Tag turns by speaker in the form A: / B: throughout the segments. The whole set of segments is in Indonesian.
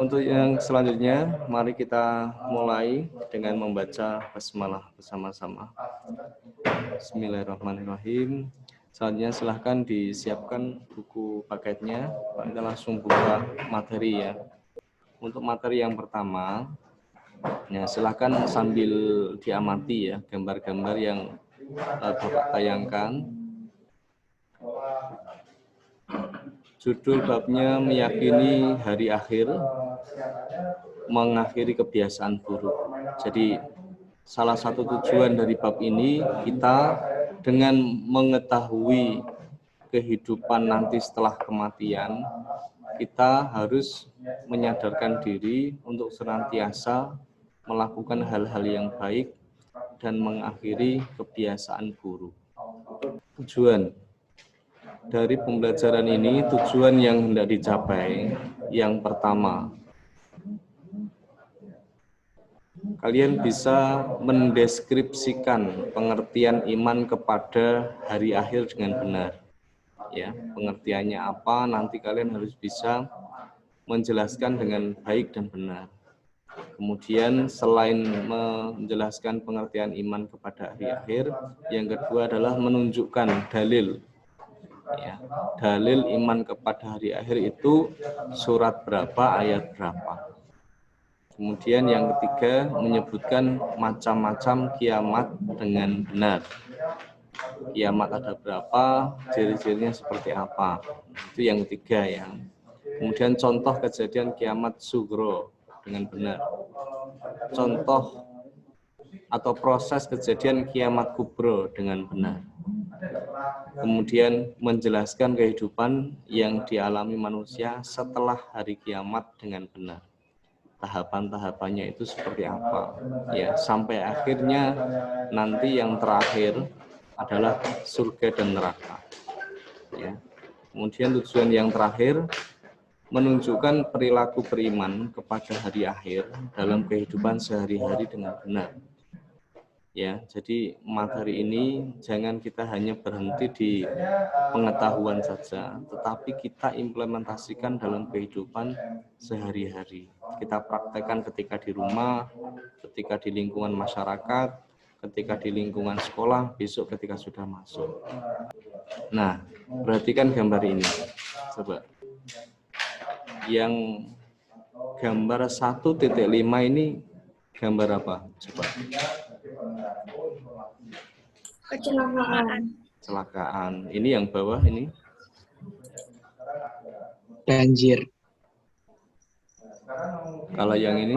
A: Untuk yang selanjutnya, mari kita mulai dengan membaca basmalah bersama-sama. Bismillahirrahmanirrahim. Selanjutnya silahkan disiapkan buku paketnya. Kita langsung buka materi ya. Untuk materi yang pertama, ya silahkan sambil diamati ya gambar-gambar yang Bapak tayangkan. Judul babnya meyakini hari akhir, mengakhiri kebiasaan buruk. Jadi salah satu tujuan dari bab ini kita dengan mengetahui kehidupan nanti setelah kematian, kita harus menyadarkan diri untuk senantiasa melakukan hal-hal yang baik dan mengakhiri kebiasaan buruk. Tujuan dari pembelajaran ini, tujuan yang hendak dicapai, yang pertama, kalian bisa mendeskripsikan pengertian iman kepada hari akhir dengan benar. Ya, pengertiannya apa, nanti kalian harus bisa menjelaskan dengan baik dan benar. Kemudian selain menjelaskan pengertian iman kepada hari akhir, yang kedua adalah menunjukkan dalil. Ya, dalil iman kepada hari akhir itu surat berapa, ayat berapa. Kemudian yang ketiga menyebutkan macam-macam kiamat dengan benar. Kiamat ada berapa, ciri-cirinya seperti apa. Itu yang ketiga ya. Kemudian contoh kejadian kiamat sugro dengan benar. Contoh atau proses kejadian kiamat kubro dengan benar. Kemudian menjelaskan kehidupan yang dialami manusia setelah hari kiamat dengan benar. Tahapan-tahapannya itu seperti apa? Ya, sampai akhirnya nanti yang terakhir adalah surga dan neraka. Ya. Kemudian tujuan yang terakhir menunjukkan perilaku beriman kepada hari akhir dalam kehidupan sehari-hari dengan benar. Ya, jadi materi ini jangan kita hanya berhenti di pengetahuan saja, tetapi kita implementasikan dalam kehidupan sehari-hari. Kita praktekkan ketika di rumah, ketika di lingkungan masyarakat, ketika di lingkungan sekolah, besok ketika sudah masuk. Nah, perhatikan gambar ini. Coba. Yang gambar 1.5 ini gambar apa? Coba. Kecelakaan. Ini yang bawah ini.
B: Banjir.
A: Kalau yang ini?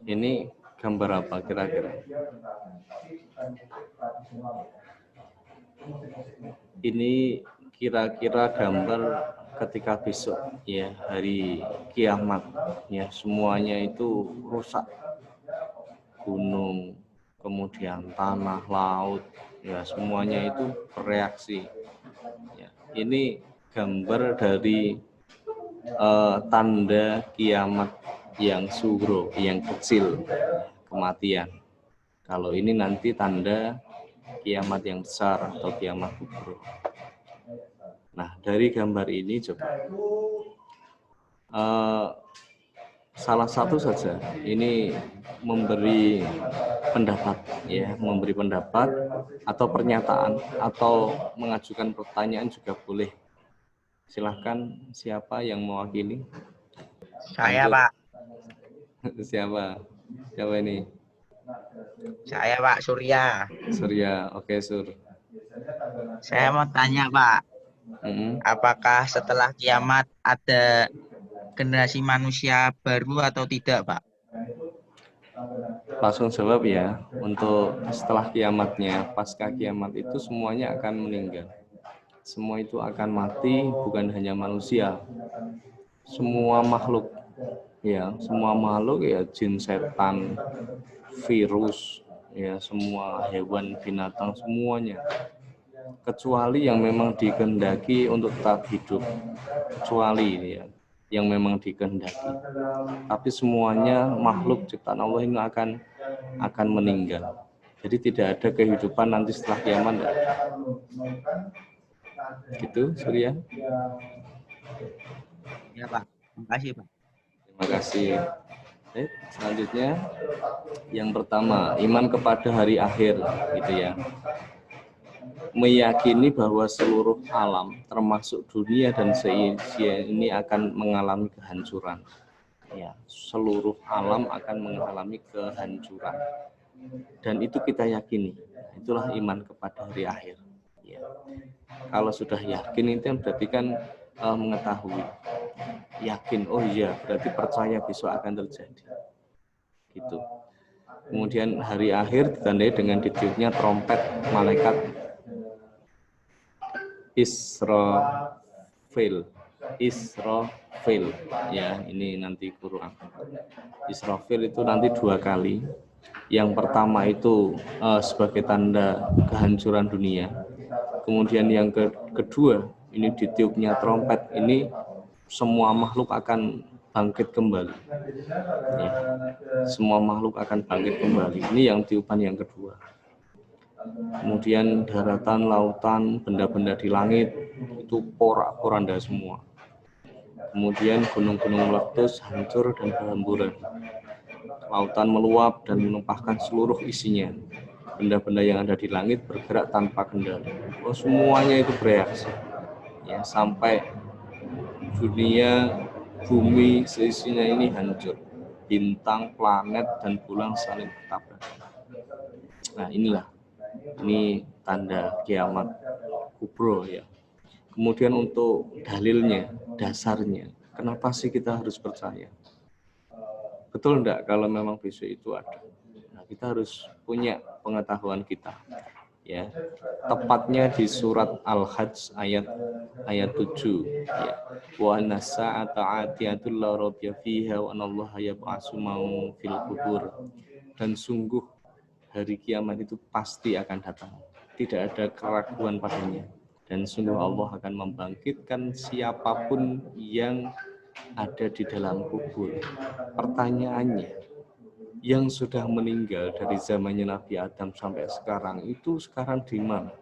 A: Ini gambar apa kira-kira? Ini kira-kira gambar ketika besok ya, hari kiamat ya, semuanya itu rusak. Gunung, kemudian tanah, laut, ya semuanya itu bereaksi. Ya, ini gambar dari tanda kiamat yang sugro, yang kecil, kematian. Kalau ini nanti tanda kiamat yang besar atau kiamat kubro. Nah, dari gambar ini coba salah satu saja ini memberi pendapat ya, memberi pendapat atau pernyataan atau mengajukan pertanyaan juga boleh. Silahkan, siapa yang mewakili?
B: Saya, Pak.
A: Siapa ini?
B: Saya, Pak Surya.
A: Surya, oke Sur.
B: Saya mau tanya, Pak. Apakah setelah kiamat ada generasi manusia baru atau tidak, Pak?
A: Langsung jawab ya. Untuk setelah kiamatnya, pasca kiamat itu semuanya akan meninggal. Semua itu akan mati, bukan hanya manusia. Semua makhluk. Ya, semua makhluk ya, jin, setan, virus, ya semua hewan, binatang, semuanya. Kecuali yang memang dikehendaki untuk tetap hidup. Kecuali ya, yang memang dikehendaki. Tapi semuanya makhluk ciptaan Allah ini akan meninggal. Jadi tidak ada kehidupan nanti setelah kiamat. Gitu, Surya.
B: Ya Pak, terima kasih Pak.
A: Terima kasih. Selanjutnya, yang pertama, iman kepada hari akhir, gitu ya. Meyakini bahwa seluruh alam, termasuk dunia dan seisinya ini akan mengalami kehancuran. Ya, seluruh alam akan mengalami kehancuran. Dan itu kita yakini. Itulah iman kepada hari akhir. Ya. Kalau sudah yakin itu berarti kan mengetahui, yakin, oh iya, berarti percaya besok akan terjadi. Gitu. Kemudian hari akhir ditandai dengan ditiupnya trompet malaikat Israfil. Ya, ini nanti Quran. Israfil itu nanti 2 kali. Yang pertama itu sebagai tanda kehancuran dunia. Kemudian yang kedua, ini ditiupnya trompet, ini semua makhluk akan bangkit kembali. Ya. Semua makhluk akan bangkit kembali. Ini yang tiupan yang kedua. Kemudian daratan, lautan, benda-benda di langit itu porak-poranda semua. Kemudian gunung-gunung meletus, hancur dan berhamburan. Lautan meluap dan menumpahkan seluruh isinya. Benda-benda yang ada di langit bergerak tanpa kendali. Oh, semuanya itu bereaksi. Ya, sampai dunia, bumi, seisinya ini hancur. Bintang, planet, dan bulan saling bertabrak. Nah, ini tanda kiamat kubro ya. Kemudian untuk dalilnya, dasarnya, kenapa sih kita harus percaya? Betul enggak kalau memang besok itu ada? Nah, kita harus punya pengetahuan kita. Ya, tepatnya di surat Al-Hajj ayat 7 ya. Wa nasa'ata atiyatul la rabya fiha wa anallaha yab'atsu man fil qubur. Dan sungguh hari kiamat itu pasti akan datang. Tidak ada keraguan padanya. Dan sungguh Allah akan membangkitkan siapapun yang ada di dalam kubur. Pertanyaannya, yang sudah meninggal dari zamannya Nabi Adam sampai sekarang itu sekarang di mana?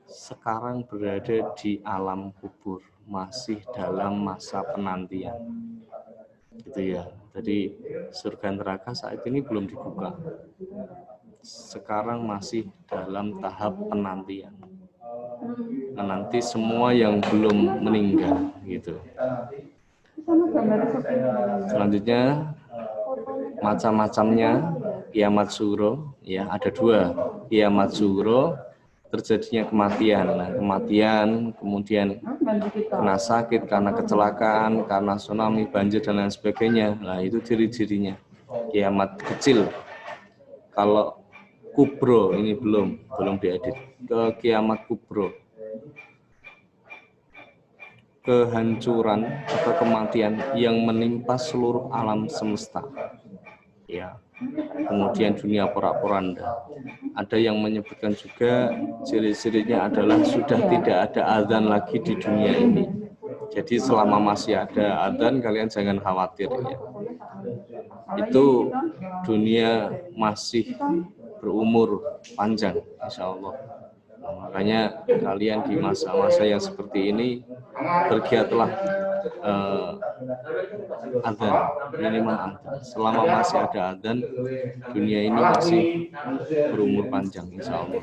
A: Sekarang berada di alam kubur, masih dalam masa penantian. Gitu ya. Jadi surga neraka saat ini belum dibuka. Sekarang masih dalam tahap penantian. Menanti semua yang belum meninggal gitu. Selanjutnya macam-macamnya kiamat sugro, ya ada 2. Kiamat sugro terjadinya kematian. Nah, kematian kemudian kena sakit karena kecelakaan, karena tsunami, banjir dan lain sebagainya. Nah, itu ciri-cirinya. Kiamat kecil. Kalau kubro ini belum diedit. Ke kiamat kubro, kehancuran atau kematian yang menimpa seluruh alam semesta. Ya. Kemudian dunia porak-poranda. Ada yang menyebutkan juga ciri-cirinya adalah sudah tidak ada azan lagi di dunia ini. Jadi selama masih ada azan kalian jangan khawatir ya. Itu dunia masih berumur panjang insya Allah. Nah, makanya kalian di masa-masa yang seperti ini bergiatlah adzan, minimal adzan. Selama masih ada adzan, dunia ini masih berumur panjang insya Allah.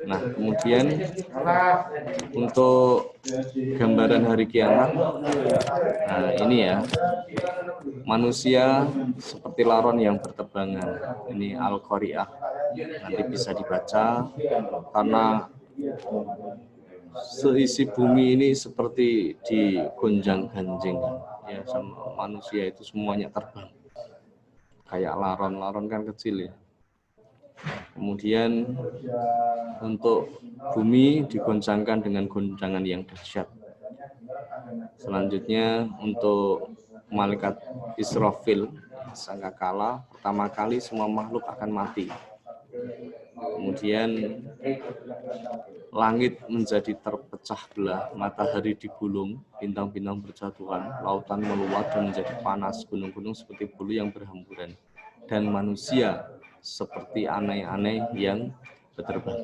A: Nah, kemudian untuk gambaran hari kiamat, nah ini ya, manusia seperti laron yang bertebangan. Ini Al-Qari'ah, nanti bisa dibaca karena seisi bumi ini seperti digonjang-ganjing ya, sama manusia itu semuanya terbang kayak laron kan kecil ya. Kemudian untuk bumi digoncangkan dengan goncangan yang dahsyat. Selanjutnya untuk malaikat Israfil sangkakala, pertama kali semua makhluk akan mati. Kemudian langit menjadi terpecah belah, matahari digulung, bintang-bintang berjatuhan, lautan meluap dan menjadi panas, gunung-gunung seperti bulu yang berhamburan, dan manusia seperti aneh-aneh yang berterbang.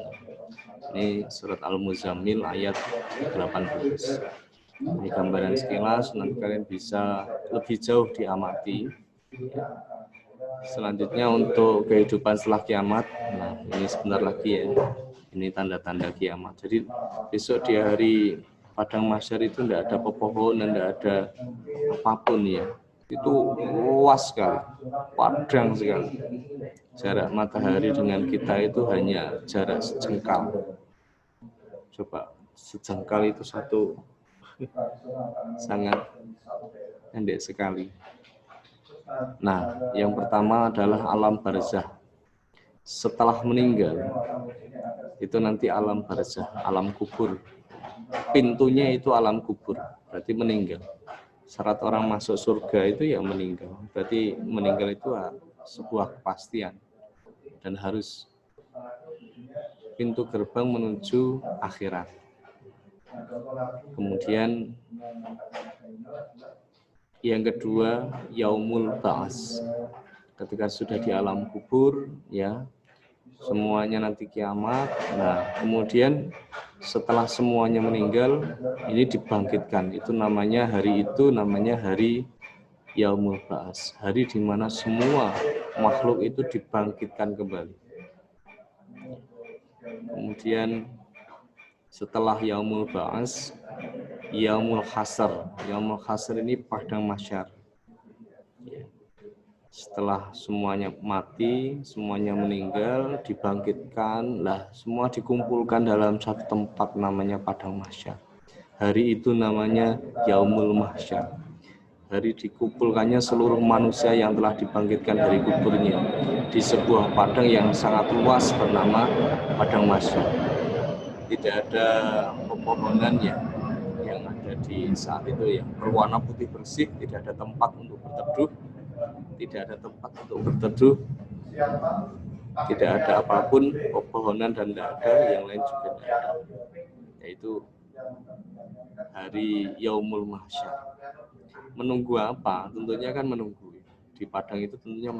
A: Ini surat Al-Muzammil ayat 18. Ini gambaran sekilas, nanti kalian bisa lebih jauh diamati. Selanjutnya untuk kehidupan setelah kiamat, nah ini sebentar lagi ya, ini tanda-tanda kiamat. Jadi besok di hari padang mahsyar itu tidak ada pepohonan, tidak ada apapun ya. Itu luas sekali, padang sekali. Jarak matahari dengan kita itu hanya jarak sejengkal. Coba sejengkal itu satu, sangat pendek sekali. Nah, yang pertama adalah alam barzah. Setelah meninggal, itu nanti alam barzah, alam kubur. Pintunya itu alam kubur, berarti meninggal. Syarat orang masuk surga itu ya meninggal. Berarti meninggal itu sebuah kepastian. Dan harus pintu gerbang menuju akhirat. Kemudian yang kedua, yaumul ba'ats. Ketika sudah di alam kubur, ya, semuanya nanti kiamat. Nah, kemudian setelah semuanya meninggal, ini dibangkitkan. Itu namanya hari yaumul ba'ats. Hari di mana semua makhluk itu dibangkitkan kembali. Kemudian setelah yaumul ba'ats, yaumul hasr. Yaumul hasr ini padang mahsyar. Setelah semuanya mati, semuanya meninggal, dibangkitkan, lah semua dikumpulkan dalam satu tempat namanya padang mahsyar. Hari itu namanya yaumul mahsyar. Hari dikumpulkannya seluruh manusia yang telah dibangkitkan dari kuburnya di sebuah padang yang sangat luas bernama padang mahsyar. Tidak ada pepohonan yang ada di saat itu yang berwarna putih bersih, tidak ada tempat untuk berteduh. Tidak ada tempat untuk berteduh, tidak ada apapun, pepohonan dan tidak ada, yang lain juga tidak ada. Yaitu hari yaumul mahsyar. Menunggu apa? Tentunya kan menunggu. Di padang itu tentunya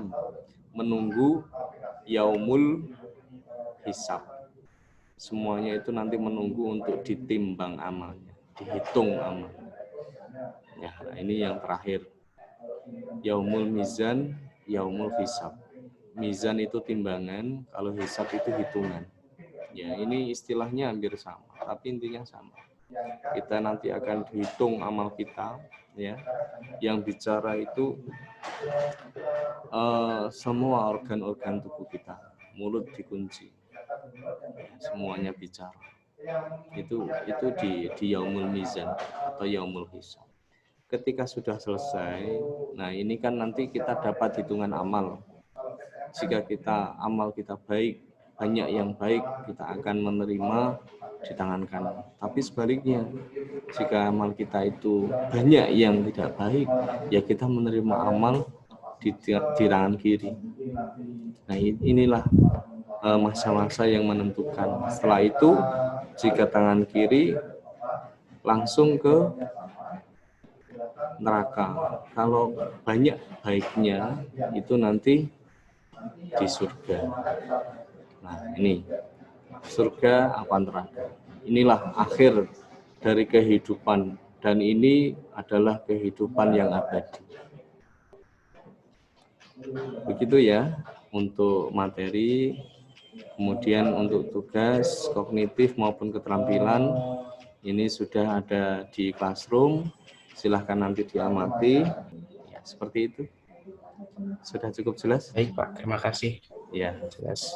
A: menunggu yaumul hisab. Semuanya itu nanti menunggu untuk ditimbang amalnya, dihitung amalnya. Ya, ini yang terakhir. Yaumul mizan, yaumul hisab. Mizan itu timbangan, kalau hisab itu hitungan. Ya, ini istilahnya hampir sama, tapi intinya sama. Kita nanti akan dihitung amal kita, ya. Yang bicara itu semua organ-organ tubuh kita, mulut dikunci, semuanya bicara. Itu di yaumul mizan atau yaumul hisab. Ketika sudah selesai, nah ini kan nanti kita dapat hitungan amal. Jika amal kita baik, banyak yang baik, kita akan menerima di tangan kanan. Tapi sebaliknya, jika amal kita itu banyak yang tidak baik, ya kita menerima amal di tangan kiri. Nah, inilah masa-masa yang menentukan. Setelah itu, jika tangan kiri langsung ke neraka. Kalau banyak baiknya itu nanti di surga. Nah, ini surga apa neraka. Inilah akhir dari kehidupan, dan ini adalah kehidupan yang abadi. Begitu ya untuk materi. Kemudian untuk tugas kognitif maupun keterampilan ini sudah ada di Classroom. Silahkan nanti diamati. Ya, seperti itu. Sudah cukup jelas?
B: Baik, Pak. Terima kasih.
A: Ya.
B: Jelas.